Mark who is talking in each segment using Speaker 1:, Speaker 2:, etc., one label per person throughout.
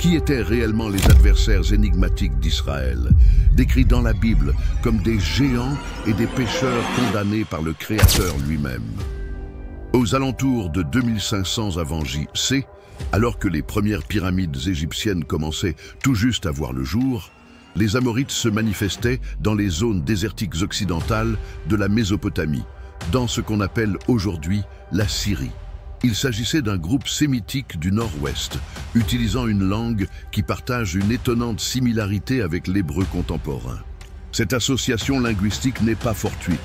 Speaker 1: Qui étaient réellement les adversaires énigmatiques d'Israël, décrits dans la Bible comme des géants et des pécheurs condamnés par le Créateur lui-même? Aux alentours de 2500 avant J.C., alors que les premières pyramides égyptiennes commençaient tout juste à voir le jour, les Amorites se manifestaient dans les zones désertiques occidentales de la Mésopotamie, dans ce qu'on appelle aujourd'hui la Syrie. Il s'agissait d'un groupe sémitique du nord-ouest, utilisant une langue qui partage une étonnante similarité avec l'hébreu contemporain. Cette association linguistique n'est pas fortuite.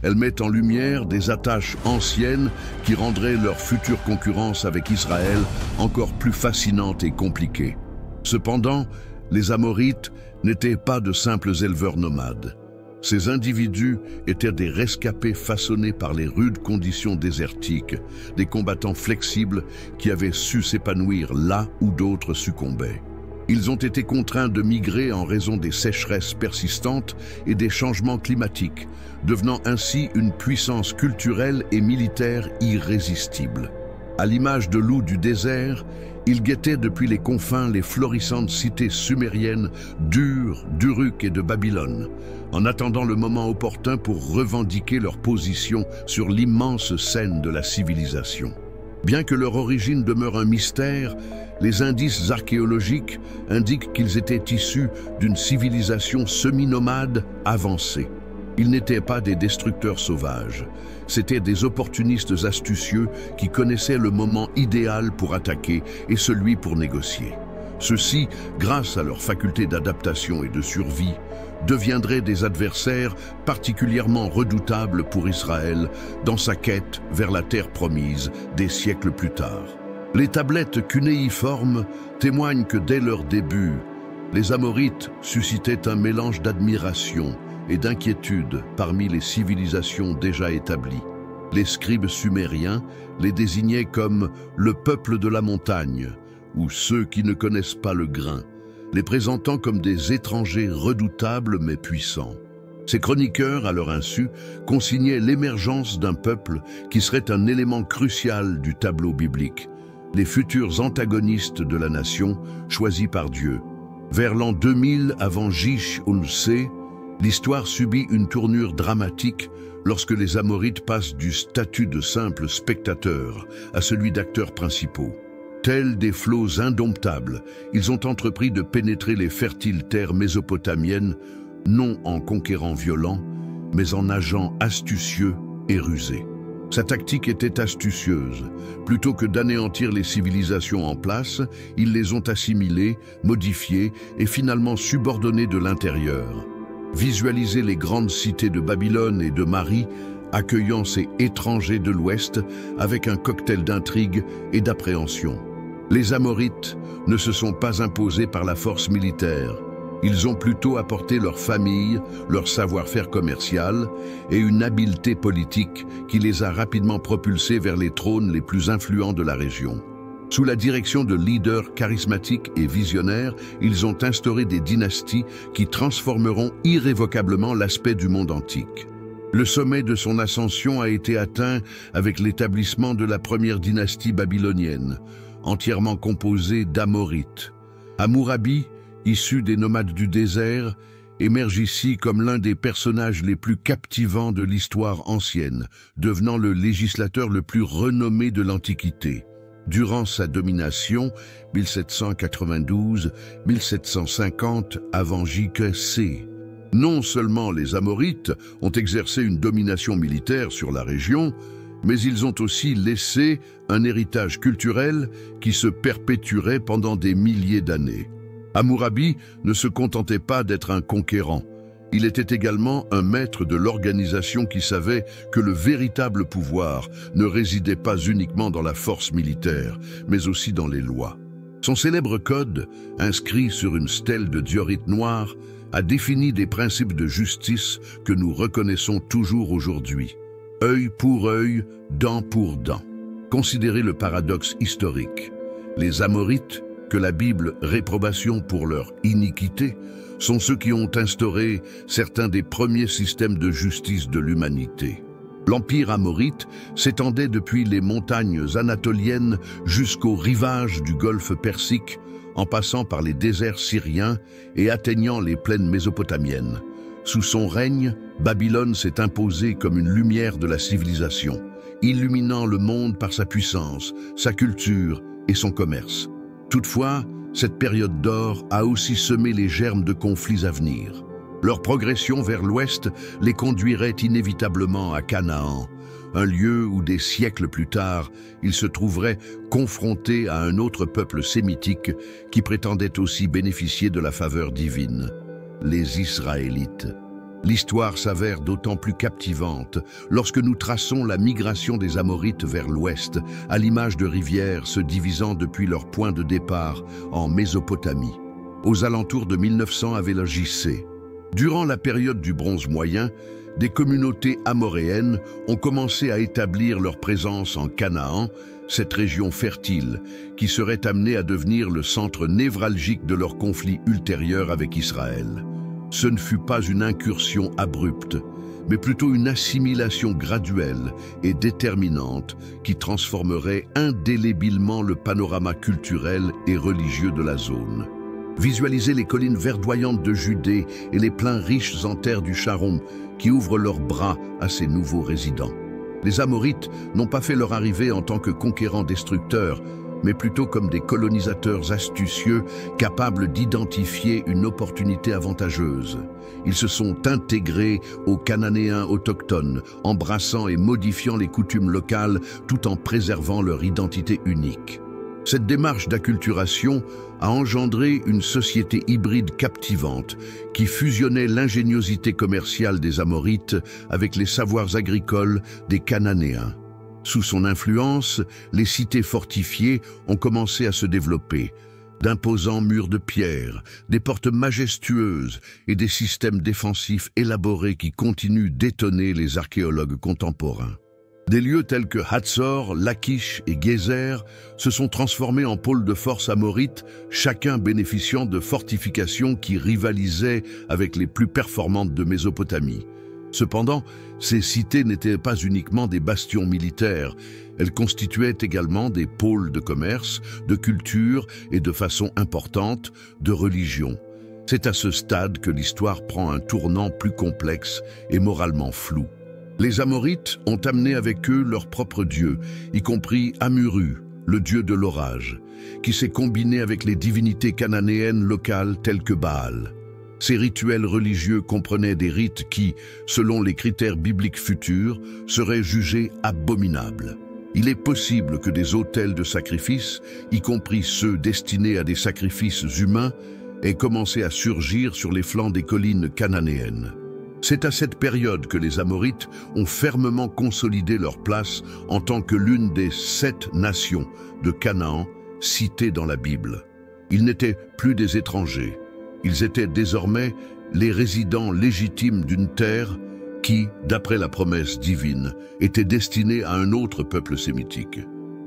Speaker 1: Elle met en lumière des attaches anciennes qui rendraient leur future concurrence avec Israël encore plus fascinante et compliquée. Cependant, les Amorites n'étaient pas de simples éleveurs nomades. Ces individus étaient des rescapés façonnés par les rudes conditions désertiques, des combattants flexibles qui avaient su s'épanouir là où d'autres succombaient. Ils ont été contraints de migrer en raison des sécheresses persistantes et des changements climatiques, devenant ainsi une puissance culturelle et militaire irrésistible. À l'image de loups du désert, ils guettaient depuis les confins les florissantes cités sumériennes d'Ur, d'Uruk et de Babylone, en attendant le moment opportun pour revendiquer leur position sur l'immense scène de la civilisation. Bien que leur origine demeure un mystère, les indices archéologiques indiquent qu'ils étaient issus d'une civilisation semi-nomade avancée. Ils n'étaient pas des destructeurs sauvages, c'étaient des opportunistes astucieux qui connaissaient le moment idéal pour attaquer et celui pour négocier. Ceux-ci, grâce à leur faculté d'adaptation et de survie, deviendraient des adversaires particulièrement redoutables pour Israël dans sa quête vers la terre promise des siècles plus tard. Les tablettes cunéiformes témoignent que dès leur début, les Amorites suscitaient un mélange d'admiration et d'inquiétude parmi les civilisations déjà établies. Les scribes sumériens les désignaient comme le peuple de la montagne, ou ceux qui ne connaissent pas le grain, les présentant comme des étrangers redoutables mais puissants. Ces chroniqueurs, à leur insu, consignaient l'émergence d'un peuple qui serait un élément crucial du tableau biblique, les futurs antagonistes de la nation choisis par Dieu. Vers l'an 2000 avant J.C., l'histoire subit une tournure dramatique lorsque les Amorites passent du statut de simples spectateurs à celui d'acteurs principaux. Tels des flots indomptables, ils ont entrepris de pénétrer les fertiles terres mésopotamiennes, non en conquérants violents, mais en agents astucieux et rusés. Sa tactique était astucieuse. Plutôt que d'anéantir les civilisations en place, ils les ont assimilées, modifiées et finalement subordonnées de l'intérieur. Visualisez les grandes cités de Babylone et de Mari accueillant ces étrangers de l'Ouest avec un cocktail d'intrigue et d'appréhension. Les Amorites ne se sont pas imposés par la force militaire. Ils ont plutôt apporté leur famille, leur savoir-faire commercial et une habileté politique qui les a rapidement propulsés vers les trônes les plus influents de la région. Sous la direction de leaders charismatiques et visionnaires, ils ont instauré des dynasties qui transformeront irrévocablement l'aspect du monde antique. Le sommet de son ascension a été atteint avec l'établissement de la première dynastie babylonienne, entièrement composée d'Amorites. Hammurabi, issu des nomades du désert, émerge ici comme l'un des personnages les plus captivants de l'histoire ancienne, devenant le législateur le plus renommé de l'Antiquité. Durant sa domination, 1792-1750 avant J.C., non seulement les Amorites ont exercé une domination militaire sur la région, mais ils ont aussi laissé un héritage culturel qui se perpétuerait pendant des milliers d'années. Hammurabi ne se contentait pas d'être un conquérant. Il était également un maître de l'organisation qui savait que le véritable pouvoir ne résidait pas uniquement dans la force militaire, mais aussi dans les lois. Son célèbre code, inscrit sur une stèle de diorite noire, a défini des principes de justice que nous reconnaissons toujours aujourd'hui. Œil pour œil, dent pour dent. Considérez le paradoxe historique. Les Amorites, que la Bible réprobation pour leur iniquité, sont ceux qui ont instauré certains des premiers systèmes de justice de l'humanité. L'empire amorite s'étendait depuis les montagnes anatoliennes jusqu'aux rivages du golfe Persique, en passant par les déserts syriens et atteignant les plaines mésopotamiennes. Sous son règne, Babylone s'est imposée comme une lumière de la civilisation, illuminant le monde par sa puissance, sa culture et son commerce. Toutefois, cette période d'or a aussi semé les germes de conflits à venir. Leur progression vers l'ouest les conduirait inévitablement à Canaan, un lieu où des siècles plus tard, ils se trouveraient confrontés à un autre peuple sémitique qui prétendait aussi bénéficier de la faveur divine, les Israélites. L'histoire s'avère d'autant plus captivante lorsque nous traçons la migration des Amorites vers l'ouest, à l'image de rivières se divisant depuis leur point de départ en Mésopotamie. Aux alentours de 1900 avait la JC. Durant la période du Bronze moyen, des communautés amoréennes ont commencé à établir leur présence en Canaan, cette région fertile qui serait amenée à devenir le centre névralgique de leur conflit ultérieur avec Israël. Ce ne fut pas une incursion abrupte, mais plutôt une assimilation graduelle et déterminante qui transformerait indélébilement le panorama culturel et religieux de la zone. Visualisez les collines verdoyantes de Judée et les plains riches en terre du Sharon qui ouvrent leurs bras à ces nouveaux résidents. Les Amorites n'ont pas fait leur arrivée en tant que conquérants destructeurs, mais plutôt comme des colonisateurs astucieux capables d'identifier une opportunité avantageuse. Ils se sont intégrés aux Cananéens autochtones, embrassant et modifiant les coutumes locales tout en préservant leur identité unique. Cette démarche d'acculturation a engendré une société hybride captivante qui fusionnait l'ingéniosité commerciale des Amorites avec les savoirs agricoles des Cananéens. Sous son influence, les cités fortifiées ont commencé à se développer. D'imposants murs de pierre, des portes majestueuses et des systèmes défensifs élaborés qui continuent d'étonner les archéologues contemporains. Des lieux tels que Hatzor, Lachish et Gézer se sont transformés en pôles de force amorites, chacun bénéficiant de fortifications qui rivalisaient avec les plus performantes de Mésopotamie. Cependant, ces cités n'étaient pas uniquement des bastions militaires, elles constituaient également des pôles de commerce, de culture et de façon importante, de religion. C'est à ce stade que l'histoire prend un tournant plus complexe et moralement flou. Les Amorites ont amené avec eux leur propre dieu, y compris Amuru, le dieu de l'orage, qui s'est combiné avec les divinités cananéennes locales telles que Baal. Ces rituels religieux comprenaient des rites qui, selon les critères bibliques futurs, seraient jugés abominables. Il est possible que des autels de sacrifice, y compris ceux destinés à des sacrifices humains, aient commencé à surgir sur les flancs des collines cananéennes. C'est à cette période que les Amorites ont fermement consolidé leur place en tant que l'une des 7 nations de Canaan citées dans la Bible. Ils n'étaient plus des étrangers. Ils étaient désormais les résidents légitimes d'une terre qui, d'après la promesse divine, était destinée à un autre peuple sémitique.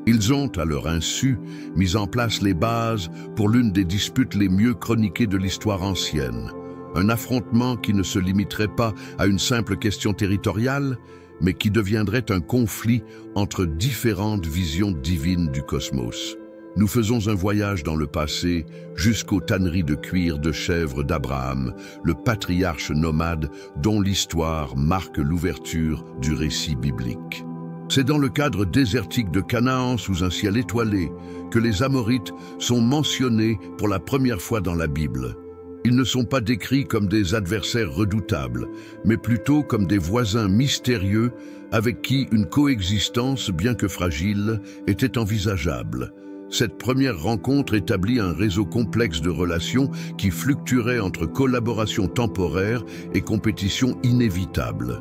Speaker 1: Ils ont, à leur insu, mis en place les bases pour l'une des disputes les mieux chroniquées de l'histoire ancienne. Un affrontement qui ne se limiterait pas à une simple question territoriale, mais qui deviendrait un conflit entre différentes visions divines du cosmos. Nous faisons un voyage dans le passé jusqu'aux tanneries de cuir de chèvre d'Abraham, le patriarche nomade dont l'histoire marque l'ouverture du récit biblique. C'est dans le cadre désertique de Canaan sous un ciel étoilé que les Amorites sont mentionnés pour la première fois dans la Bible. Ils ne sont pas décrits comme des adversaires redoutables, mais plutôt comme des voisins mystérieux avec qui une coexistence, bien que fragile, était envisageable. Cette première rencontre établit un réseau complexe de relations qui fluctuerait entre collaboration temporaire et compétition inévitable.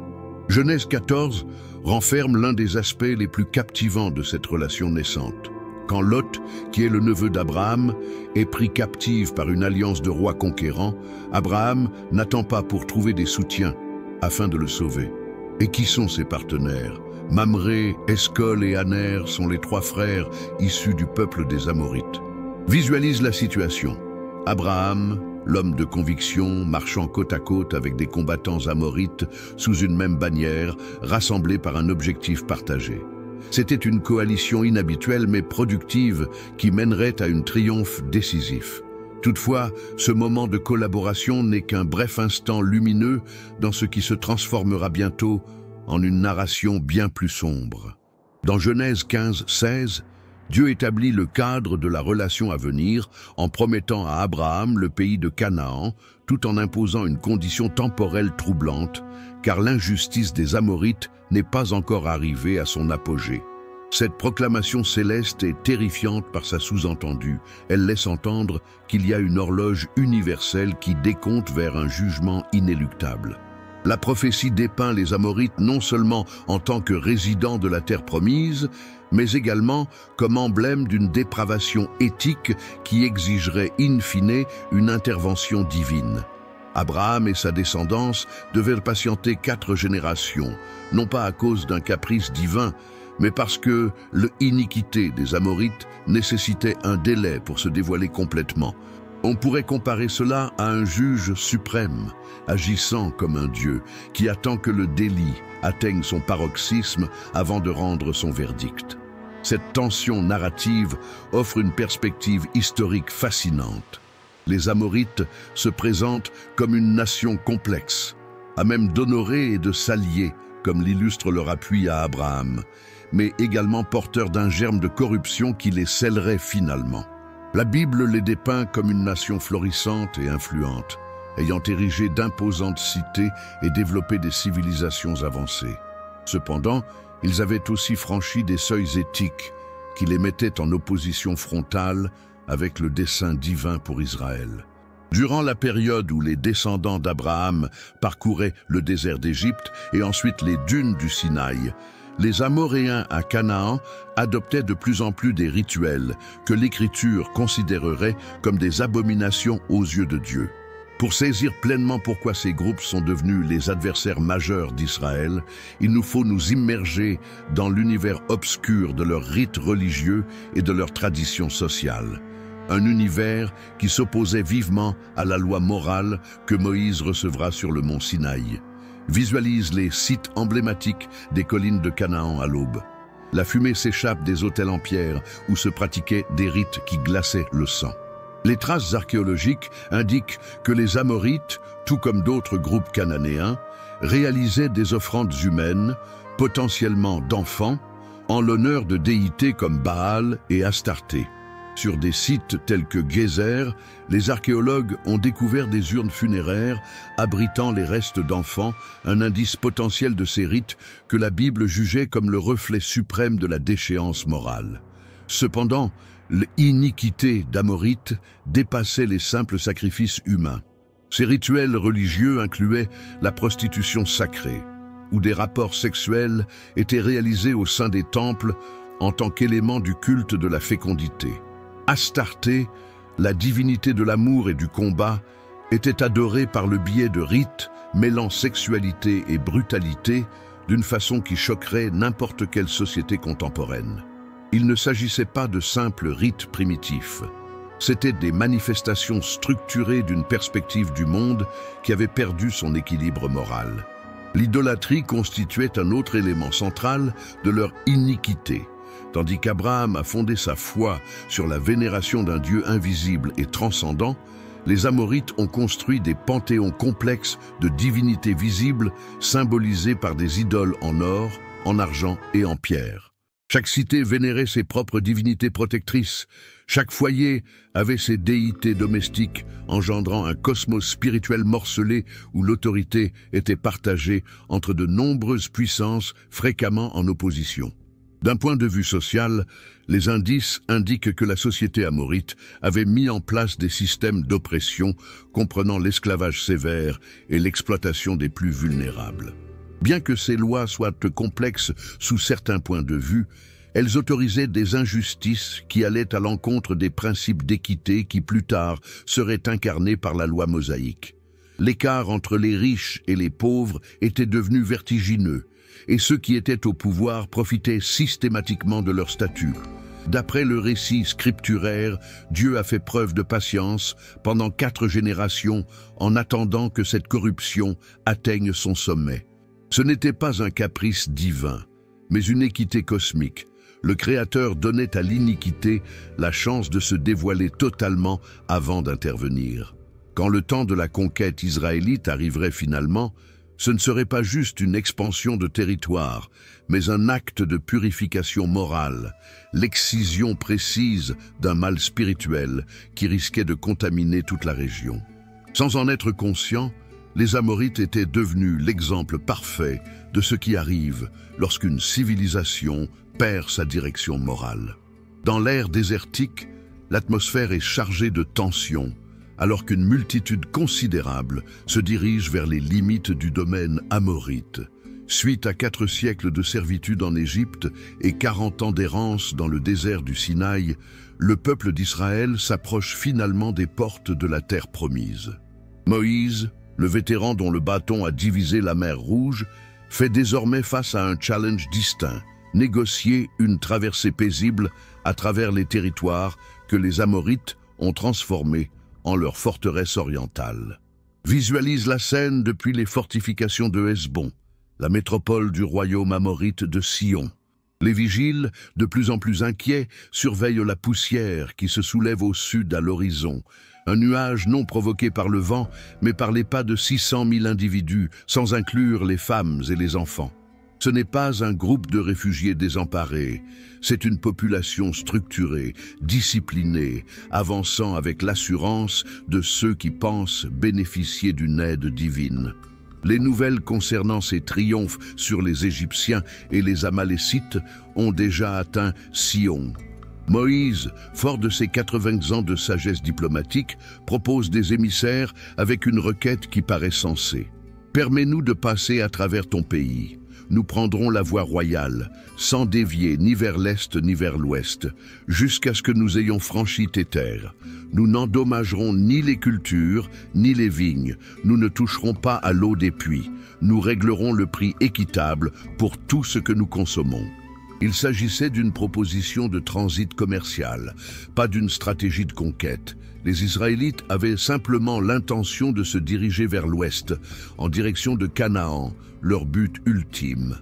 Speaker 1: Genèse 14 renferme l'un des aspects les plus captivants de cette relation naissante. Quand Lot, qui est le neveu d'Abraham, est pris captif par une alliance de rois conquérants, Abraham n'attend pas pour trouver des soutiens afin de le sauver. Et qui sont ses partenaires? Mamré, Escol et Aner sont les 3 frères issus du peuple des Amorites. Visualise la situation. Abraham, l'homme de conviction marchant côte à côte avec des combattants amorites sous une même bannière, rassemblés par un objectif partagé. C'était une coalition inhabituelle mais productive qui mènerait à un triomphe décisif. Toutefois, ce moment de collaboration n'est qu'un bref instant lumineux dans ce qui se transformera bientôt en une narration bien plus sombre. Dans Genèse 15:16, Dieu établit le cadre de la relation à venir en promettant à Abraham le pays de Canaan, tout en imposant une condition temporelle troublante, car l'injustice des Amorites n'est pas encore arrivée à son apogée. Cette proclamation céleste est terrifiante par sa sous-entendue. Elle laisse entendre qu'il y a une horloge universelle qui décompte vers un jugement inéluctable. La prophétie dépeint les Amorites non seulement en tant que résidents de la terre promise, mais également comme emblème d'une dépravation éthique qui exigerait in fine une intervention divine. Abraham et sa descendance devaient patienter 4 générations, non pas à cause d'un caprice divin, mais parce que l'iniquité des Amorites nécessitait un délai pour se dévoiler complètement. On pourrait comparer cela à un juge suprême, agissant comme un dieu, qui attend que le délit atteigne son paroxysme avant de rendre son verdict. Cette tension narrative offre une perspective historique fascinante. Les Amorites se présentent comme une nation complexe, à même d'honorer et de s'allier, comme l'illustre leur appui à Abraham, mais également porteurs d'un germe de corruption qui les scellerait finalement. La Bible les dépeint comme une nation florissante et influente, ayant érigé d'imposantes cités et développé des civilisations avancées. Cependant, ils avaient aussi franchi des seuils éthiques qui les mettaient en opposition frontale avec le dessein divin pour Israël. Durant la période où les descendants d'Abraham parcouraient le désert d'Égypte et ensuite les dunes du Sinaï, les Amoréens à Canaan adoptaient de plus en plus des rituels que l'Écriture considérerait comme des abominations aux yeux de Dieu. Pour saisir pleinement pourquoi ces groupes sont devenus les adversaires majeurs d'Israël, il nous faut nous immerger dans l'univers obscur de leurs rites religieux et de leurs traditions sociales. Un univers qui s'opposait vivement à la loi morale que Moïse recevra sur le mont Sinaï. Visualise les sites emblématiques des collines de Canaan à l'aube. La fumée s'échappe des autels en pierre où se pratiquaient des rites qui glaçaient le sang. Les traces archéologiques indiquent que les Amorites, tout comme d'autres groupes cananéens, réalisaient des offrandes humaines, potentiellement d'enfants, en l'honneur de déités comme Baal et Astarté. Sur des sites tels que Gézer, les archéologues ont découvert des urnes funéraires abritant les restes d'enfants, un indice potentiel de ces rites que la Bible jugeait comme le reflet suprême de la déchéance morale. Cependant, l'iniquité d'Amorites dépassait les simples sacrifices humains. Ces rituels religieux incluaient la prostitution sacrée, où des rapports sexuels étaient réalisés au sein des temples en tant qu'élément du culte de la fécondité. Astarté, la divinité de l'amour et du combat, était adorée par le biais de rites mêlant sexualité et brutalité d'une façon qui choquerait n'importe quelle société contemporaine. Il ne s'agissait pas de simples rites primitifs. C'étaient des manifestations structurées d'une perspective du monde qui avait perdu son équilibre moral. L'idolâtrie constituait un autre élément central de leur iniquité. Tandis qu'Abraham a fondé sa foi sur la vénération d'un Dieu invisible et transcendant, les Amorites ont construit des panthéons complexes de divinités visibles symbolisées par des idoles en or, en argent et en pierre. Chaque cité vénérait ses propres divinités protectrices. Chaque foyer avait ses déités domestiques, engendrant un cosmos spirituel morcelé où l'autorité était partagée entre de nombreuses puissances fréquemment en opposition. D'un point de vue social, les indices indiquent que la société amorite avait mis en place des systèmes d'oppression comprenant l'esclavage sévère et l'exploitation des plus vulnérables. Bien que ces lois soient complexes sous certains points de vue, elles autorisaient des injustices qui allaient à l'encontre des principes d'équité qui plus tard seraient incarnés par la loi mosaïque. L'écart entre les riches et les pauvres était devenu vertigineux, et ceux qui étaient au pouvoir profitaient systématiquement de leur statut. D'après le récit scripturaire, Dieu a fait preuve de patience pendant 4 générations en attendant que cette corruption atteigne son sommet. Ce n'était pas un caprice divin, mais une équité cosmique. Le Créateur donnait à l'iniquité la chance de se dévoiler totalement avant d'intervenir. Quand le temps de la conquête israélite arriverait finalement, ce ne serait pas juste une expansion de territoire, mais un acte de purification morale, l'excision précise d'un mal spirituel qui risquait de contaminer toute la région. Sans en être conscients, les Amorites étaient devenus l'exemple parfait de ce qui arrive lorsqu'une civilisation perd sa direction morale. Dans l'ère désertique, l'atmosphère est chargée de tensions, alors qu'une multitude considérable se dirige vers les limites du domaine amorite. Suite à 4 siècles de servitude en Égypte et 40 ans d'errance dans le désert du Sinaï, le peuple d'Israël s'approche finalement des portes de la terre promise. Moïse, le vétéran dont le bâton a divisé la mer Rouge, fait désormais face à un challenge distinct: négocier une traversée paisible à travers les territoires que les Amorites ont transformés en leur forteresse orientale. Visualise la scène depuis les fortifications de Hesbon, la métropole du royaume amorite de Sion. Les vigiles, de plus en plus inquiets, surveillent la poussière qui se soulève au sud à l'horizon, un nuage non provoqué par le vent, mais par les pas de 600 000 individus, sans inclure les femmes et les enfants. Ce n'est pas un groupe de réfugiés désemparés, c'est une population structurée, disciplinée, avançant avec l'assurance de ceux qui pensent bénéficier d'une aide divine. Les nouvelles concernant ces triomphes sur les Égyptiens et les Amalécites ont déjà atteint Sion. Moïse, fort de ses 80 ans de sagesse diplomatique, propose des émissaires avec une requête qui paraît sensée. « Permets-nous de passer à travers ton pays. Nous prendrons la voie royale, sans dévier ni vers l'est ni vers l'ouest, jusqu'à ce que nous ayons franchi tes terres. Nous n'endommagerons ni les cultures, ni les vignes. Nous ne toucherons pas à l'eau des puits. Nous réglerons le prix équitable pour tout ce que nous consommons. » Il s'agissait d'une proposition de transit commercial, pas d'une stratégie de conquête. Les Israélites avaient simplement l'intention de se diriger vers l'ouest, en direction de Canaan, leur but ultime.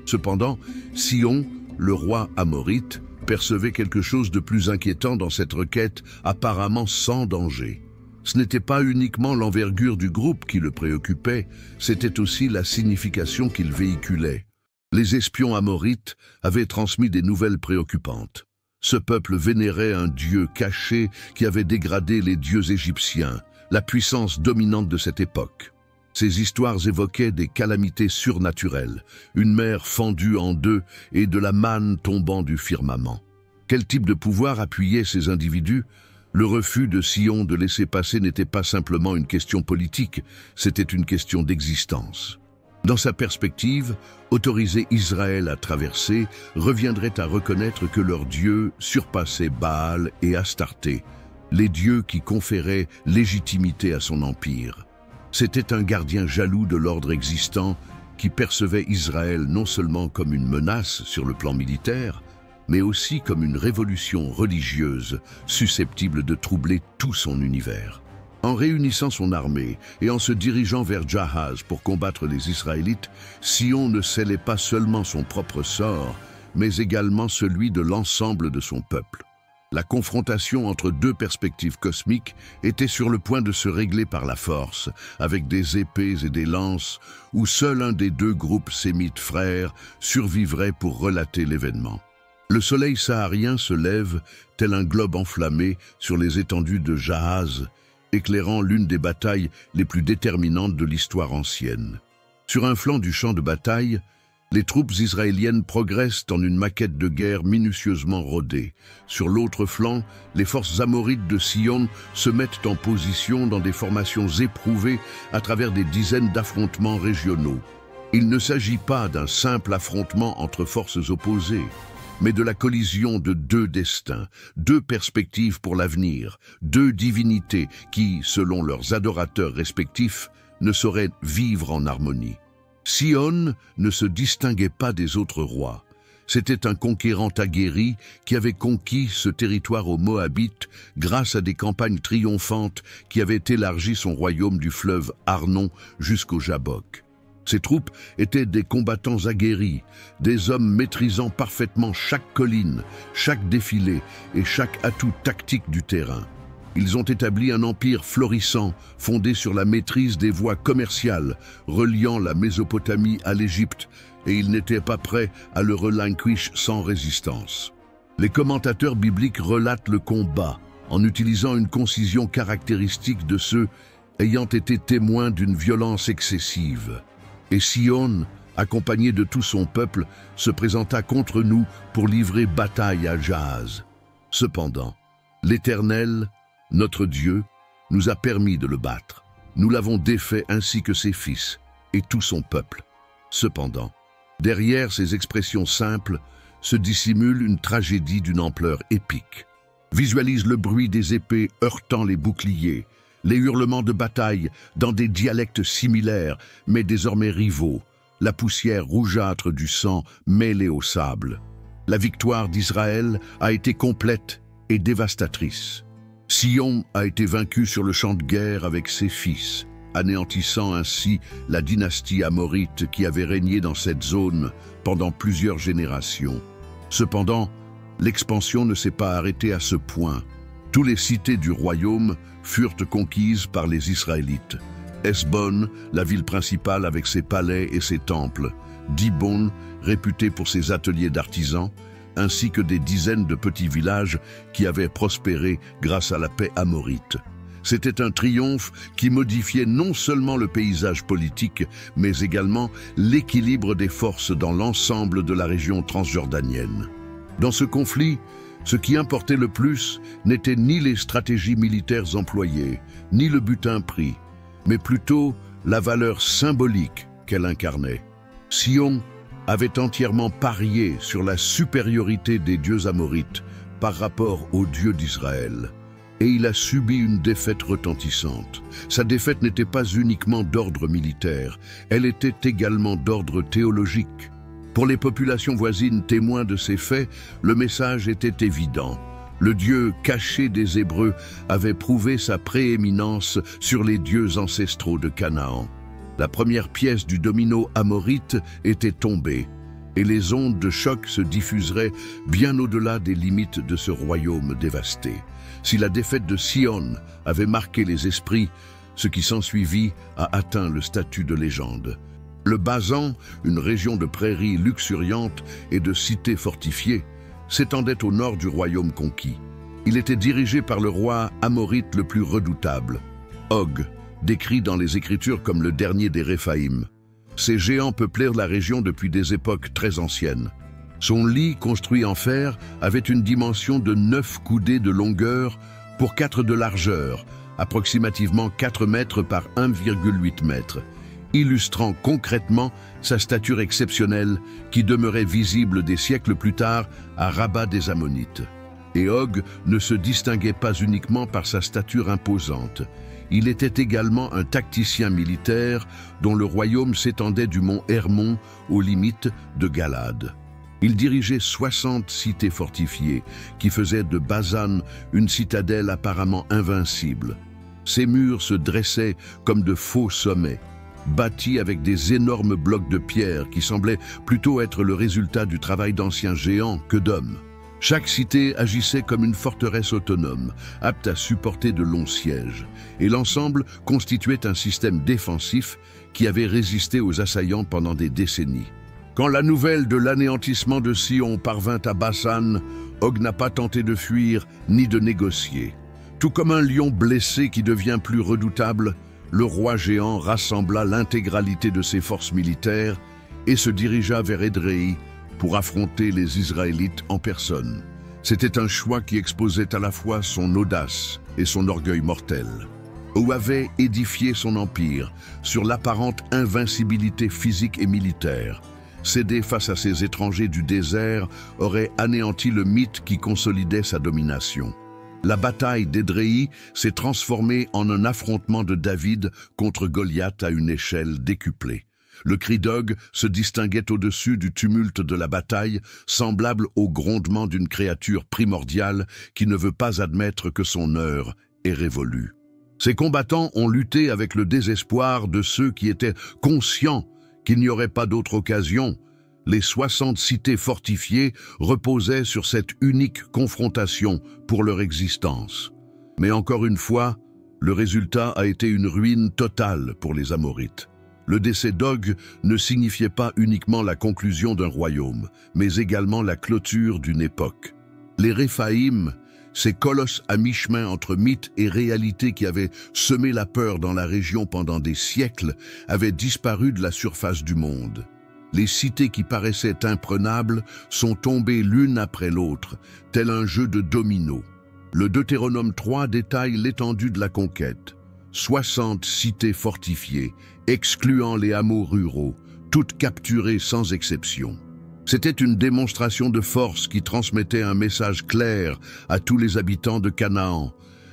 Speaker 1: Cependant, Sion, le roi amorite, percevait quelque chose de plus inquiétant dans cette requête, apparemment sans danger. Ce n'était pas uniquement l'envergure du groupe qui le préoccupait, c'était aussi la signification qu'il véhiculait. Les espions amorites avaient transmis des nouvelles préoccupantes. Ce peuple vénérait un dieu caché qui avait dégradé les dieux égyptiens, la puissance dominante de cette époque. Ces histoires évoquaient des calamités surnaturelles, une mer fendue en deux et de la manne tombant du firmament. Quel type de pouvoir appuyait ces individus? Le refus de Sion de laisser passer n'était pas simplement une question politique, c'était une question d'existence. Dans sa perspective, autoriser Israël à traverser reviendrait à reconnaître que leurs dieux surpassaient Baal et Astarté, les dieux qui conféraient légitimité à son empire. C'était un gardien jaloux de l'ordre existant qui percevait Israël non seulement comme une menace sur le plan militaire, mais aussi comme une révolution religieuse susceptible de troubler tout son univers. En réunissant son armée et en se dirigeant vers Jahaz pour combattre les Israélites, Sion ne scellait pas seulement son propre sort, mais également celui de l'ensemble de son peuple. La confrontation entre deux perspectives cosmiques était sur le point de se régler par la force, avec des épées et des lances, où seul un des deux groupes sémites frères survivrait pour relater l'événement. Le soleil saharien se lève, tel un globe enflammé, sur les étendues de Jahaz, éclairant l'une des batailles les plus déterminantes de l'histoire ancienne. Sur un flanc du champ de bataille, les troupes israéliennes progressent en une maquette de guerre minutieusement rodée. Sur l'autre flanc, les forces amorites de Sion se mettent en position dans des formations éprouvées à travers des dizaines d'affrontements régionaux. Il ne s'agit pas d'un simple affrontement entre forces opposées, mais de la collision de deux destins, deux perspectives pour l'avenir, deux divinités qui, selon leurs adorateurs respectifs, ne sauraient vivre en harmonie. Sion ne se distinguait pas des autres rois. C'était un conquérant aguerri qui avait conquis ce territoire aux Moabites grâce à des campagnes triomphantes qui avaient élargi son royaume du fleuve Arnon jusqu'au Jabbok. Ces troupes étaient des combattants aguerris, des hommes maîtrisant parfaitement chaque colline, chaque défilé et chaque atout tactique du terrain. Ils ont établi un empire florissant, fondé sur la maîtrise des voies commerciales, reliant la Mésopotamie à l'Égypte, et ils n'étaient pas prêts à le relinquir sans résistance. Les commentateurs bibliques relatent le combat en utilisant une concision caractéristique de ceux ayant été témoins d'une violence excessive. Et Sihon, accompagné de tout son peuple, se présenta contre nous pour livrer bataille à Jahaz. Cependant, l'Éternel, notre Dieu, nous a permis de le battre. Nous l'avons défait ainsi que ses fils et tout son peuple. Cependant, derrière ces expressions simples se dissimule une tragédie d'une ampleur épique. Visualise le bruit des épées heurtant les boucliers, les hurlements de bataille dans des dialectes similaires mais désormais rivaux, la poussière rougeâtre du sang mêlée au sable. La victoire d'Israël a été complète et dévastatrice. Sion a été vaincu sur le champ de guerre avec ses fils, anéantissant ainsi la dynastie amorite qui avait régné dans cette zone pendant plusieurs générations. Cependant, l'expansion ne s'est pas arrêtée à ce point. Toutes les cités du royaume furent conquises par les Israélites. Hesbon, la ville principale avec ses palais et ses temples, Dibon, réputé pour ses ateliers d'artisans, ainsi que des dizaines de petits villages qui avaient prospéré grâce à la paix amorite. C'était un triomphe qui modifiait non seulement le paysage politique, mais également l'équilibre des forces dans l'ensemble de la région transjordanienne. Dans ce conflit, ce qui importait le plus n'était ni les stratégies militaires employées, ni le butin pris, mais plutôt la valeur symbolique qu'elle incarnait. Sion avait entièrement parié sur la supériorité des dieux amorites par rapport aux dieux d'Israël. Et il a subi une défaite retentissante. Sa défaite n'était pas uniquement d'ordre militaire, elle était également d'ordre théologique. Pour les populations voisines témoins de ces faits, le message était évident. Le Dieu caché des Hébreux avait prouvé sa prééminence sur les dieux ancestraux de Canaan. La première pièce du domino amorite était tombée, et les ondes de choc se diffuseraient bien au-delà des limites de ce royaume dévasté. Si la défaite de Sion avait marqué les esprits, ce qui s'ensuivit a atteint le statut de légende. Le Basan, une région de prairies luxuriantes et de cités fortifiées, s'étendait au nord du royaume conquis. Il était dirigé par le roi amorite le plus redoutable, Og, décrit dans les Écritures comme le dernier des Réphaïm. Ces géants peuplèrent la région depuis des époques très anciennes. Son lit, construit en fer, avait une dimension de 9 coudées de longueur pour 4 de largeur, approximativement 4 mètres par 1,8 mètres, illustrant concrètement sa stature exceptionnelle qui demeurait visible des siècles plus tard à Rabat des Ammonites. Et Og ne se distinguait pas uniquement par sa stature imposante. Il était également un tacticien militaire dont le royaume s'étendait du mont Hermon aux limites de Galade. Il dirigeait 60 cités fortifiées qui faisaient de Basan une citadelle apparemment invincible. Ses murs se dressaient comme de faux sommets, bâtis avec des énormes blocs de pierre qui semblaient plutôt être le résultat du travail d'anciens géants que d'hommes. Chaque cité agissait comme une forteresse autonome, apte à supporter de longs sièges, et l'ensemble constituait un système défensif qui avait résisté aux assaillants pendant des décennies. Quand la nouvelle de l'anéantissement de Sion parvint à Basan, Og n'a pas tenté de fuir ni de négocier. Tout comme un lion blessé qui devient plus redoutable, le roi géant rassembla l'intégralité de ses forces militaires et se dirigea vers Édréi pour affronter les Israélites en personne. C'était un choix qui exposait à la fois son audace et son orgueil mortel. Og avait édifié son empire sur l'apparente invincibilité physique et militaire. Céder face à ces étrangers du désert aurait anéanti le mythe qui consolidait sa domination. La bataille d'Édréi s'est transformée en un affrontement de David contre Goliath à une échelle décuplée. Le cri d'Og se distinguait au-dessus du tumulte de la bataille, semblable au grondement d'une créature primordiale qui ne veut pas admettre que son heure est révolue. Ces combattants ont lutté avec le désespoir de ceux qui étaient conscients qu'il n'y aurait pas d'autre occasion. Les 60 cités fortifiées reposaient sur cette unique confrontation pour leur existence. Mais encore une fois, le résultat a été une ruine totale pour les Amorites. Le décès d'Og ne signifiait pas uniquement la conclusion d'un royaume, mais également la clôture d'une époque. Les Réphaïm, ces colosses à mi-chemin entre mythe et réalité qui avaient semé la peur dans la région pendant des siècles, avaient disparu de la surface du monde. Les cités qui paraissaient imprenables sont tombées l'une après l'autre, tel un jeu de dominos. Le Deutéronome 3 détaille l'étendue de la conquête. 60 cités fortifiées, excluant les hameaux ruraux, toutes capturées sans exception. C'était une démonstration de force qui transmettait un message clair à tous les habitants de Canaan.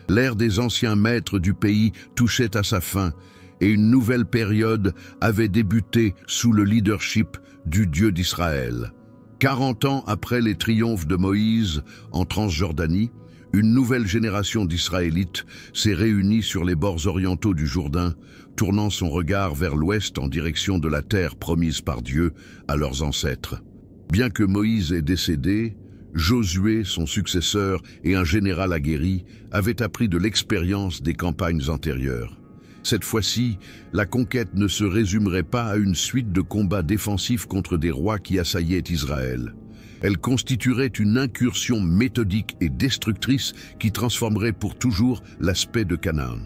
Speaker 1: L'ère des anciens maîtres du pays touchait à sa fin et une nouvelle période avait débuté sous le leadership du Dieu d'Israël. 40 ans après les triomphes de Moïse en Transjordanie, une nouvelle génération d'Israélites s'est réunie sur les bords orientaux du Jourdain, tournant son regard vers l'ouest en direction de la terre promise par Dieu à leurs ancêtres. Bien que Moïse ait décédé, Josué, son successeur et un général aguerri, avaient appris de l'expérience des campagnes antérieures. Cette fois-ci, la conquête ne se résumerait pas à une suite de combats défensifs contre des rois qui assaillaient Israël. Elle constituerait une incursion méthodique et destructrice qui transformerait pour toujours l'aspect de Canaan.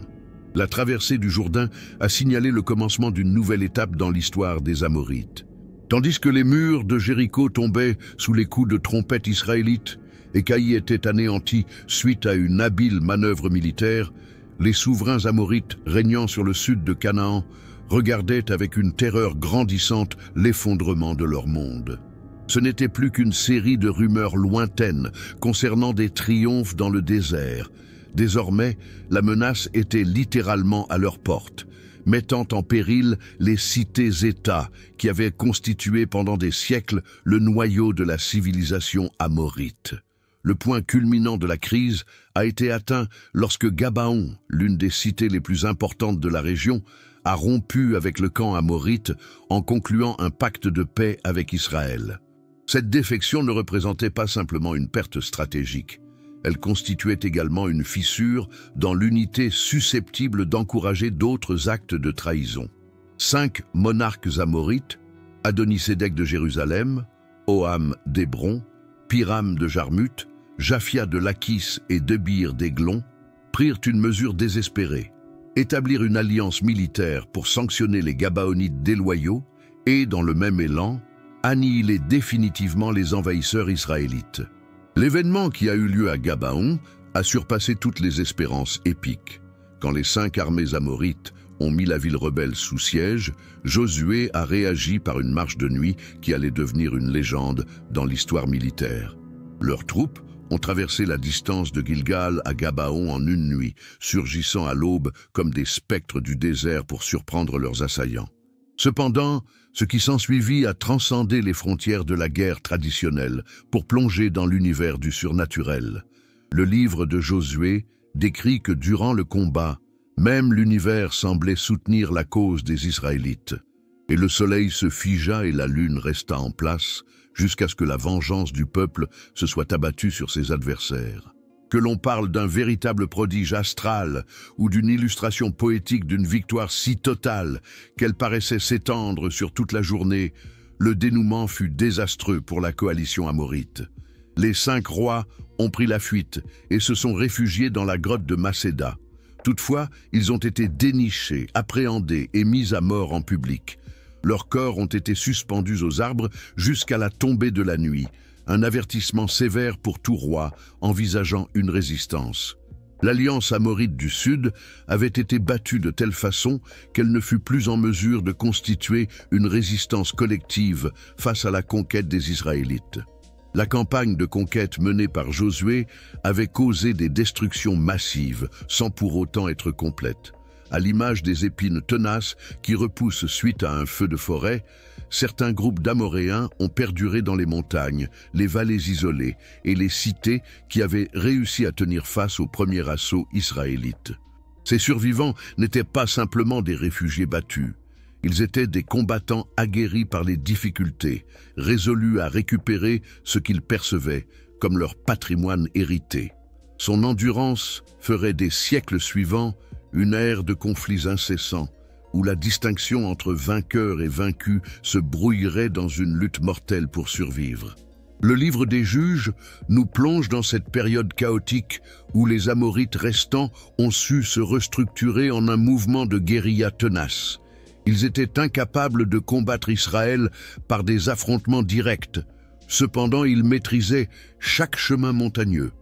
Speaker 1: La traversée du Jourdain a signalé le commencement d'une nouvelle étape dans l'histoire des Amorites. Tandis que les murs de Jéricho tombaient sous les coups de trompette israélites et qu'Aï était anéanti suite à une habile manœuvre militaire, les souverains amorites régnant sur le sud de Canaan regardaient avec une terreur grandissante l'effondrement de leur monde. Ce n'était plus qu'une série de rumeurs lointaines concernant des triomphes dans le désert. Désormais, la menace était littéralement à leur porte, mettant en péril les cités-États qui avaient constitué pendant des siècles le noyau de la civilisation amorite. Le point culminant de la crise a été atteint lorsque Gabaon, l'une des cités les plus importantes de la région, a rompu avec le camp amorite en concluant un pacte de paix avec Israël. Cette défection ne représentait pas simplement une perte stratégique. Elle constituait également une fissure dans l'unité susceptible d'encourager d'autres actes de trahison. 5 monarques amorites, Adonisédek de Jérusalem, Oham d'Hébron, Piram de Jarmuth, Japhia de Lachis et Debir d'Aiglon, prirent une mesure désespérée, établir une alliance militaire pour sanctionner les Gabaonites déloyaux et, dans le même élan, annihiler définitivement les envahisseurs israélites. L'événement qui a eu lieu à Gabaon a surpassé toutes les espérances épiques. Quand les 5 armées amorites ont mis la ville rebelle sous siège, Josué a réagi par une marche de nuit qui allait devenir une légende dans l'histoire militaire. Leurs troupes ont traversé la distance de Gilgal à Gabaon en une nuit, surgissant à l'aube comme des spectres du désert pour surprendre leurs assaillants. Cependant, ce qui s'ensuivit a transcendé les frontières de la guerre traditionnelle pour plonger dans l'univers du surnaturel. Le livre de Josué décrit que durant le combat, même l'univers semblait soutenir la cause des Israélites. Et le soleil se figea et la lune resta en place, jusqu'à ce que la vengeance du peuple se soit abattue sur ses adversaires. Que l'on parle d'un véritable prodige astral ou d'une illustration poétique d'une victoire si totale qu'elle paraissait s'étendre sur toute la journée, le dénouement fut désastreux pour la coalition amorite. Les 5 rois ont pris la fuite et se sont réfugiés dans la grotte de Macéda. Toutefois, ils ont été dénichés, appréhendés et mis à mort en public. Leurs corps ont été suspendus aux arbres jusqu'à la tombée de la nuit, un avertissement sévère pour tout roi envisageant une résistance. L'alliance amorite du Sud avait été battue de telle façon qu'elle ne fut plus en mesure de constituer une résistance collective face à la conquête des Israélites. La campagne de conquête menée par Josué avait causé des destructions massives, sans pour autant être complète. À l'image des épines tenaces qui repoussent suite à un feu de forêt, certains groupes d'Amoréens ont perduré dans les montagnes, les vallées isolées et les cités qui avaient réussi à tenir face au premier assaut israélite. Ces survivants n'étaient pas simplement des réfugiés battus. Ils étaient des combattants aguerris par les difficultés, résolus à récupérer ce qu'ils percevaient comme leur patrimoine hérité. Son endurance ferait des siècles suivants une ère de conflits incessants, où la distinction entre vainqueurs et vaincus se brouillerait dans une lutte mortelle pour survivre. Le livre des Juges nous plonge dans cette période chaotique où les Amorites restants ont su se restructurer en un mouvement de guérilla tenace. Ils étaient incapables de combattre Israël par des affrontements directs. Cependant, ils maîtrisaient chaque chemin montagneux,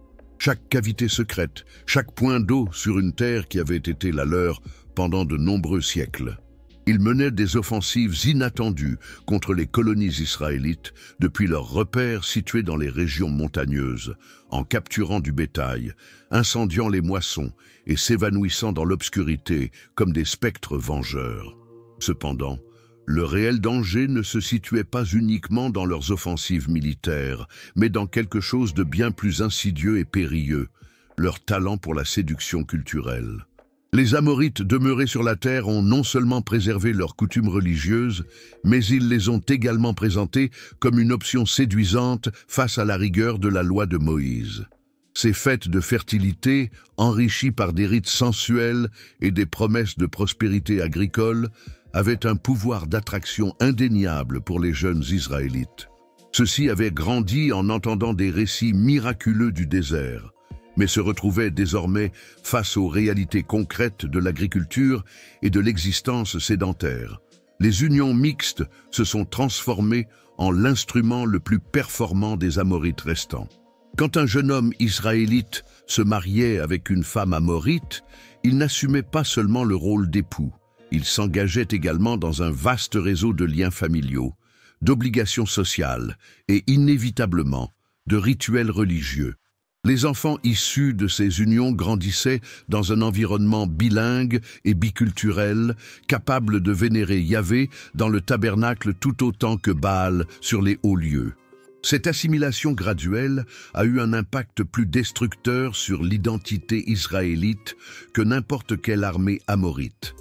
Speaker 1: chaque cavité secrète, chaque point d'eau sur une terre qui avait été la leur pendant de nombreux siècles. Ils menaient des offensives inattendues contre les colonies israélites depuis leurs repères situés dans les régions montagneuses, en capturant du bétail, incendiant les moissons et s'évanouissant dans l'obscurité comme des spectres vengeurs. Cependant, le réel danger ne se situait pas uniquement dans leurs offensives militaires, mais dans quelque chose de bien plus insidieux et périlleux, leur talent pour la séduction culturelle. Les Amorites demeurés sur la terre ont non seulement préservé leurs coutumes religieuses, mais ils les ont également présentées comme une option séduisante face à la rigueur de la loi de Moïse. Ces fêtes de fertilité, enrichies par des rites sensuels et des promesses de prospérité agricole, avaient un pouvoir d'attraction indéniable pour les jeunes Israélites. Ceux-ci avaient grandi en entendant des récits miraculeux du désert, mais se retrouvaient désormais face aux réalités concrètes de l'agriculture et de l'existence sédentaire. Les unions mixtes se sont transformées en l'instrument le plus performant des Amorites restants. Quand un jeune homme israélite se mariait avec une femme amorite, il n'assumait pas seulement le rôle d'époux. Il s'engageait également dans un vaste réseau de liens familiaux, d'obligations sociales et inévitablement de rituels religieux. Les enfants issus de ces unions grandissaient dans un environnement bilingue et biculturel, capable de vénérer Yahvé dans le tabernacle tout autant que Baal sur les hauts lieux. Cette assimilation graduelle a eu un impact plus destructeur sur l'identité israélite que n'importe quelle armée amorite.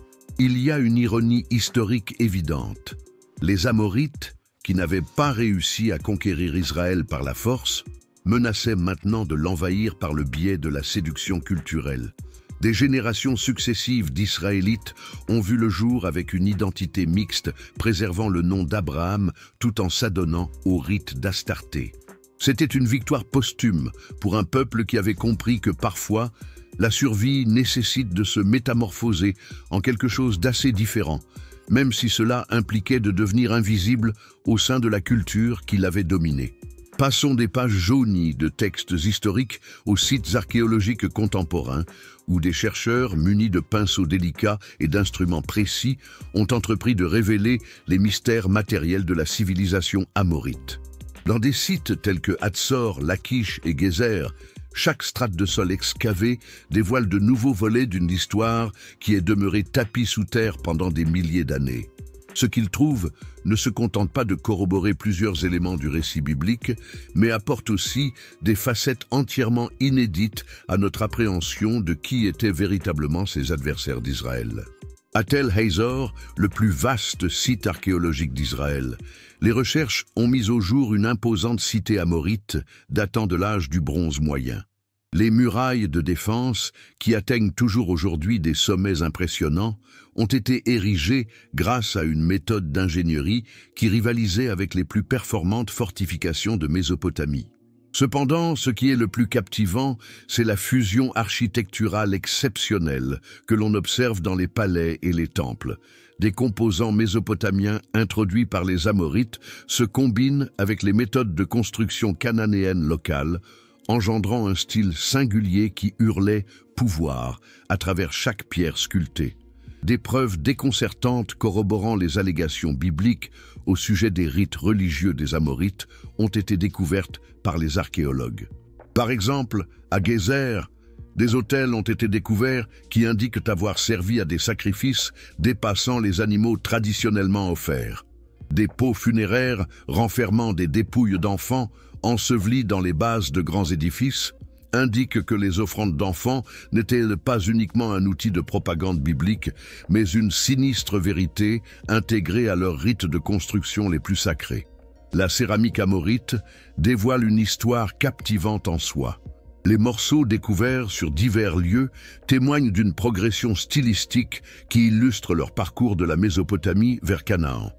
Speaker 1: Il y a une ironie historique évidente. Les Amorites, qui n'avaient pas réussi à conquérir Israël par la force, menaçaient maintenant de l'envahir par le biais de la séduction culturelle. Des générations successives d'Israélites ont vu le jour avec une identité mixte, préservant le nom d'Abraham tout en s'adonnant au rite d'Astarté. C'était une victoire posthume pour un peuple qui avait compris que parfois, la survie nécessite de se métamorphoser en quelque chose d'assez différent, même si cela impliquait de devenir invisible au sein de la culture qui l'avait dominé. Passons des pages jaunies de textes historiques aux sites archéologiques contemporains, où des chercheurs, munis de pinceaux délicats et d'instruments précis, ont entrepris de révéler les mystères matériels de la civilisation amorite. Dans des sites tels que Hatzor, Lachish et Gézer, chaque strate de sol excavé dévoile de nouveaux volets d'une histoire qui est demeurée tapie sous terre pendant des milliers d'années. Ce qu'ils trouvent ne se contente pas de corroborer plusieurs éléments du récit biblique, mais apporte aussi des facettes entièrement inédites à notre appréhension de qui étaient véritablement ses adversaires d'Israël. À Tel Hazor, le plus vaste site archéologique d'Israël, les recherches ont mis au jour une imposante cité amorite datant de l'âge du bronze moyen. Les murailles de défense, qui atteignent toujours aujourd'hui des sommets impressionnants, ont été érigées grâce à une méthode d'ingénierie qui rivalisait avec les plus performantes fortifications de Mésopotamie. Cependant, ce qui est le plus captivant, c'est la fusion architecturale exceptionnelle que l'on observe dans les palais et les temples. Des composants mésopotamiens introduits par les Amorites se combinent avec les méthodes de construction cananéennes locales, engendrant un style singulier qui hurlait pouvoir à travers chaque pierre sculptée. Des preuves déconcertantes corroborant les allégations bibliques au sujet des rites religieux des Amorites ont été découvertes par les archéologues. Par exemple, à Gézer, Des autels ont été découverts qui indiquent avoir servi à des sacrifices dépassant les animaux traditionnellement offerts. Des pots funéraires renfermant des dépouilles d'enfants ensevelis dans les bases de grands édifices indiquent que les offrandes d'enfants n'étaient pas uniquement un outil de propagande biblique, mais une sinistre vérité intégrée à leurs rites de construction les plus sacrés. La céramique amorite dévoile une histoire captivante en soi. Les morceaux découverts sur divers lieux témoignent d'une progression stylistique qui illustre leur parcours de la Mésopotamie vers Canaan.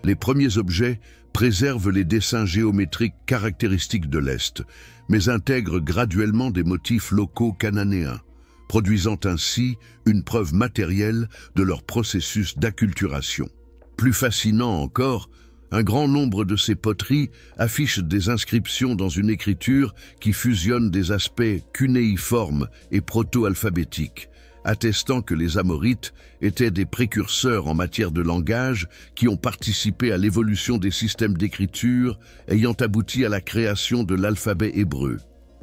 Speaker 1: Les premiers objets préservent les dessins géométriques caractéristiques de l'Est, mais intègrent graduellement des motifs locaux cananéens, produisant ainsi une preuve matérielle de leur processus d'acculturation. Plus fascinant encore, un grand nombre de ces poteries affichent des inscriptions dans une écriture qui fusionne des aspects cunéiformes et proto-alphabétiques, attestant que les Amorites étaient des précurseurs en matière de langage qui ont participé à l'évolution des systèmes d'écriture ayant abouti à la création de l'alphabet hébreu.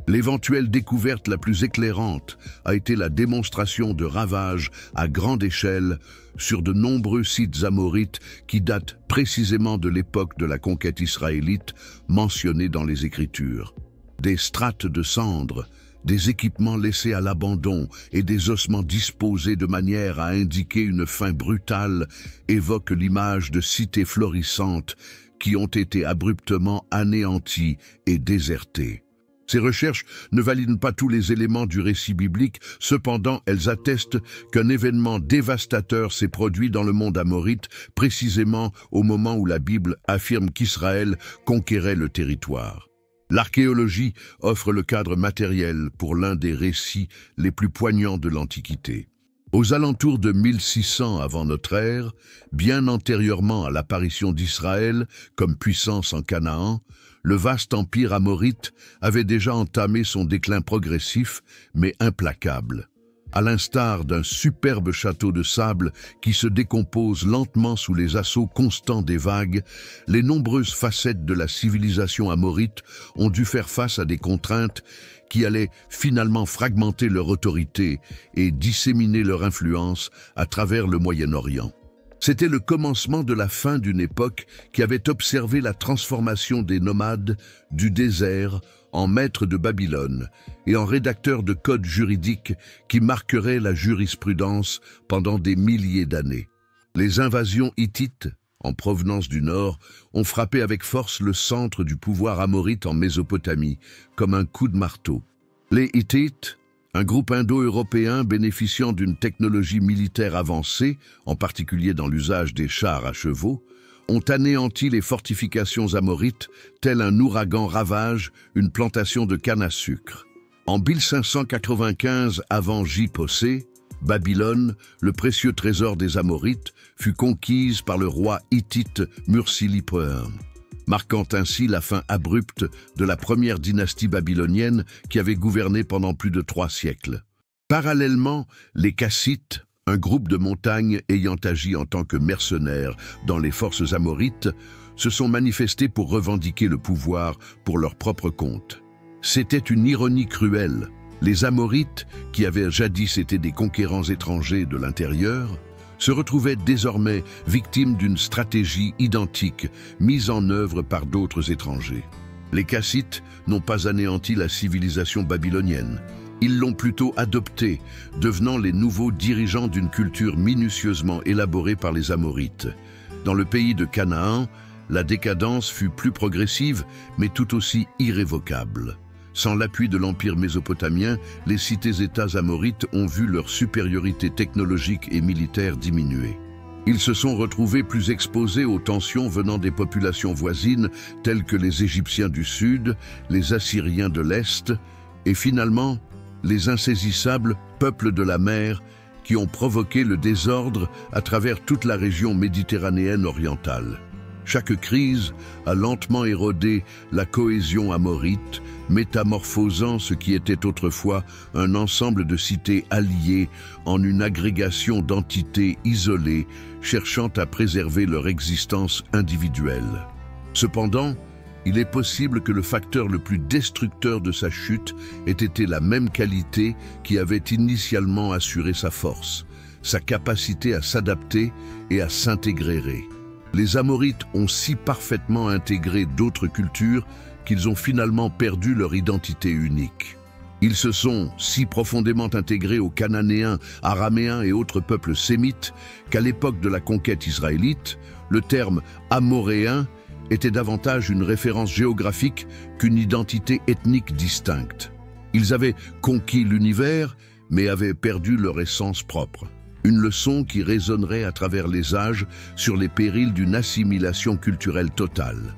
Speaker 1: L'éventuelle découverte la plus éclairante a été la démonstration de ravages à grande échelle sur de nombreux sites amorites qui datent précisément de l'époque de la conquête israélite mentionnée dans les Écritures. Des strates de cendres, des équipements laissés à l'abandon et des ossements disposés de manière à indiquer une fin brutale évoquent l'image de cités florissantes qui ont été abruptement anéanties et désertées. Ces recherches ne valident pas tous les éléments du récit biblique, cependant elles attestent qu'un événement dévastateur s'est produit dans le monde amorite, précisément au moment où la Bible affirme qu'Israël conquérait le territoire. L'archéologie offre le cadre matériel pour l'un des récits les plus poignants de l'Antiquité. Aux alentours de 1600 avant notre ère, bien antérieurement à l'apparition d'Israël comme puissance en Canaan, le vaste empire amorite avait déjà entamé son déclin progressif, mais implacable. À l'instar d'un superbe château de sable qui se décompose lentement sous les assauts constants des vagues, les nombreuses facettes de la civilisation amorite ont dû faire face à des contraintes qui allaient finalement fragmenter leur autorité et disséminer leur influence à travers le Moyen-Orient. C'était le commencement de la fin d'une époque qui avait observé la transformation des nomades du désert en maîtres de Babylone et en rédacteurs de codes juridiques qui marqueraient la jurisprudence pendant des milliers d'années. Les invasions hittites, en provenance du nord, ont frappé avec force le centre du pouvoir amorite en Mésopotamie, comme un coup de marteau. Les Hittites, un groupe indo-européen bénéficiant d'une technologie militaire avancée, en particulier dans l'usage des chars à chevaux, ont anéanti les fortifications amorites, tel un ouragan ravage une plantation de canne à sucre. En 1595 avant J-Possé, Babylone, le précieux trésor des Amorites, fut conquise par le roi hittite Mursili-Ier, marquant ainsi la fin abrupte de la première dynastie babylonienne qui avait gouverné pendant plus de 3 siècles. Parallèlement, les Kassites, un groupe de montagnes ayant agi en tant que mercenaires dans les forces amorites, se sont manifestés pour revendiquer le pouvoir pour leur propre compte. C'était une ironie cruelle. Les Amorites, qui avaient jadis été des conquérants étrangers de l'intérieur, se retrouvaient désormais victimes d'une stratégie identique mise en œuvre par d'autres étrangers. Les Kassites n'ont pas anéanti la civilisation babylonienne. Ils l'ont plutôt adoptée, devenant les nouveaux dirigeants d'une culture minutieusement élaborée par les Amorites. Dans le pays de Canaan, la décadence fut plus progressive, mais tout aussi irrévocable. Sans l'appui de l'Empire mésopotamien, les cités-États amorites ont vu leur supériorité technologique et militaire diminuer. Ils se sont retrouvés plus exposés aux tensions venant des populations voisines telles que les Égyptiens du Sud, les Assyriens de l'Est et finalement les insaisissables peuples de la mer qui ont provoqué le désordre à travers toute la région méditerranéenne orientale. Chaque crise a lentement érodé la cohésion amorite, métamorphosant ce qui était autrefois un ensemble de cités alliées en une agrégation d'entités isolées cherchant à préserver leur existence individuelle. Cependant, il est possible que le facteur le plus destructeur de sa chute ait été la même qualité qui avait initialement assuré sa force, sa capacité à s'adapter et à s'intégrer. Les Amorites ont si parfaitement intégré d'autres cultures qu'ils ont finalement perdu leur identité unique. Ils se sont si profondément intégrés aux Cananéens, Araméens et autres peuples sémites qu'à l'époque de la conquête israélite, le terme « amoréen » était davantage une référence géographique qu'une identité ethnique distincte. Ils avaient conquis l'univers, mais avaient perdu leur essence propre. Une leçon qui résonnerait à travers les âges sur les périls d'une assimilation culturelle totale.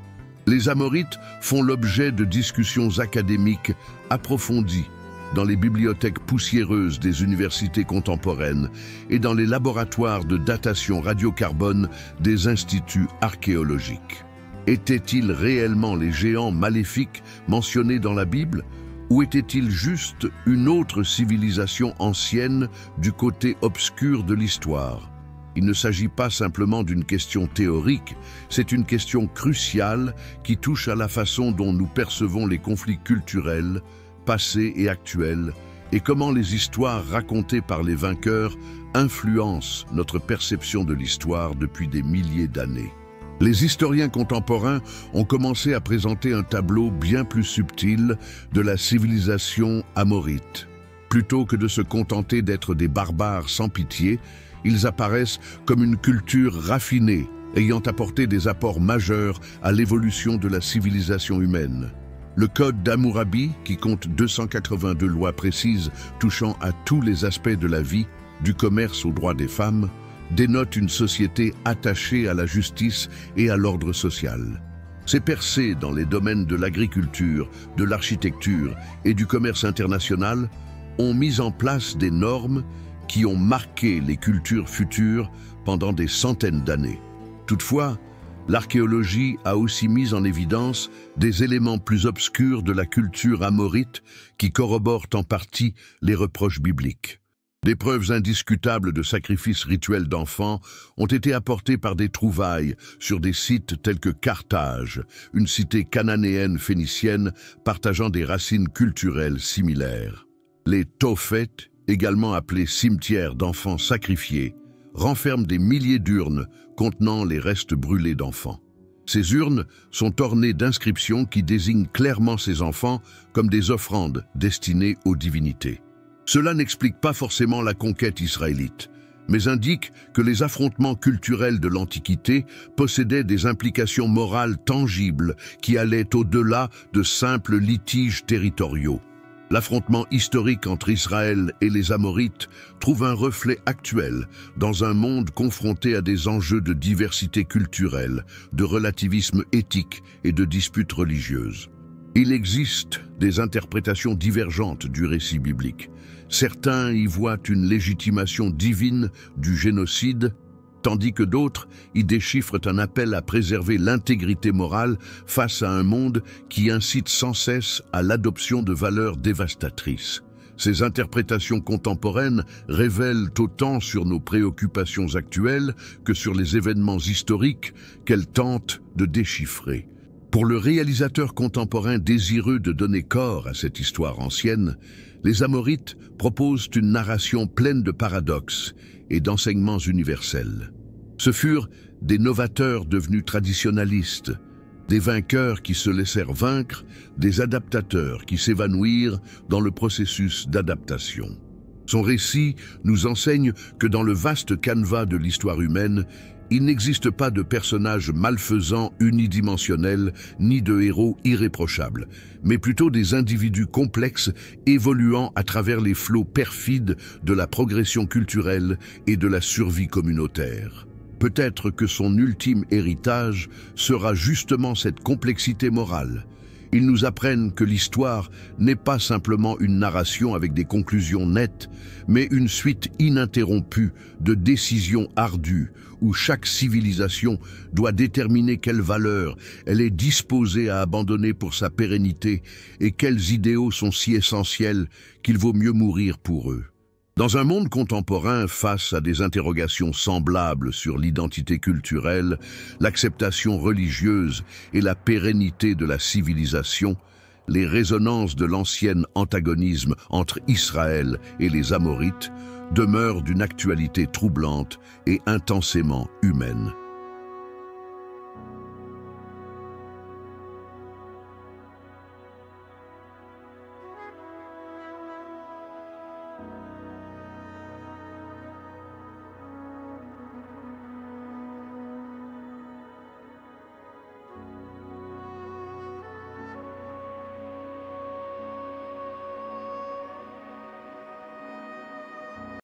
Speaker 1: Les Amorites font l'objet de discussions académiques approfondies dans les bibliothèques poussiéreuses des universités contemporaines et dans les laboratoires de datation radiocarbone des instituts archéologiques. Étaient-ils réellement les géants maléfiques mentionnés dans la Bible ? Ou était-il juste une autre civilisation ancienne du côté obscur de l'histoire? Il ne s'agit pas simplement d'une question théorique, c'est une question cruciale qui touche à la façon dont nous percevons les conflits culturels, passés et actuels, et comment les histoires racontées par les vainqueurs influencent notre perception de l'histoire depuis des milliers d'années. Les historiens contemporains ont commencé à présenter un tableau bien plus subtil de la civilisation amorite. Plutôt que de se contenter d'être des barbares sans pitié, ils apparaissent comme une culture raffinée, ayant apporté des apports majeurs à l'évolution de la civilisation humaine. Le Code d'Hammurabi, qui compte 282 lois précises touchant à tous les aspects de la vie, du commerce aux droits des femmes, dénote une société attachée à la justice et à l'ordre social. Ces percées dans les domaines de l'agriculture, de l'architecture et du commerce international ont mis en place des normes qui ont marqué les cultures futures pendant des centaines d'années. Toutefois, l'archéologie a aussi mis en évidence des éléments plus obscurs de la culture amorite qui corroborent en partie les reproches bibliques. Des preuves indiscutables de sacrifices rituels d'enfants ont été apportées par des trouvailles sur des sites tels que Carthage, une cité cananéenne phénicienne partageant des racines culturelles similaires. Les Tophet, également appelés cimetières d'enfants sacrifiés, renferment des milliers d'urnes contenant les restes brûlés d'enfants. Ces urnes sont ornées d'inscriptions qui désignent clairement ces enfants comme des offrandes destinées aux divinités. Cela n'explique pas forcément la conquête israélite, mais indique que les affrontements culturels de l'Antiquité possédaient des implications morales tangibles qui allaient au-delà de simples litiges territoriaux. L'affrontement historique entre Israël et les Amorites trouve un reflet actuel dans un monde confronté à des enjeux de diversité culturelle, de relativisme éthique et de disputes religieuses. Il existe des interprétations divergentes du récit biblique. Certains y voient une légitimation divine du génocide, tandis que d'autres y déchiffrent un appel à préserver l'intégrité morale face à un monde qui incite sans cesse à l'adoption de valeurs dévastatrices. Ces interprétations contemporaines révèlent autant sur nos préoccupations actuelles que sur les événements historiques qu'elles tentent de déchiffrer. Pour le réalisateur contemporain désireux de donner corps à cette histoire ancienne, les Amorites proposent une narration pleine de paradoxes et d'enseignements universels. Ce furent des novateurs devenus traditionalistes, des vainqueurs qui se laissèrent vaincre, des adaptateurs qui s'évanouirent dans le processus d'adaptation. Son récit nous enseigne que dans le vaste canevas de l'histoire humaine, il n'existe pas de personnages malfaisants unidimensionnels ni de héros irréprochables, mais plutôt des individus complexes évoluant à travers les flots perfides de la progression culturelle et de la survie communautaire. Peut-être que son ultime héritage sera justement cette complexité morale. Ils nous apprennent que l'histoire n'est pas simplement une narration avec des conclusions nettes, mais une suite ininterrompue de décisions ardues, où chaque civilisation doit déterminer quelles valeurs elle est disposée à abandonner pour sa pérennité et quels idéaux sont si essentiels qu'il vaut mieux mourir pour eux. Dans un monde contemporain, face à des interrogations semblables sur l'identité culturelle, l'acceptation religieuse et la pérennité de la civilisation, les résonances de l'ancien antagonisme entre Israël et les Amorites demeurent d'une actualité troublante et intensément humaine.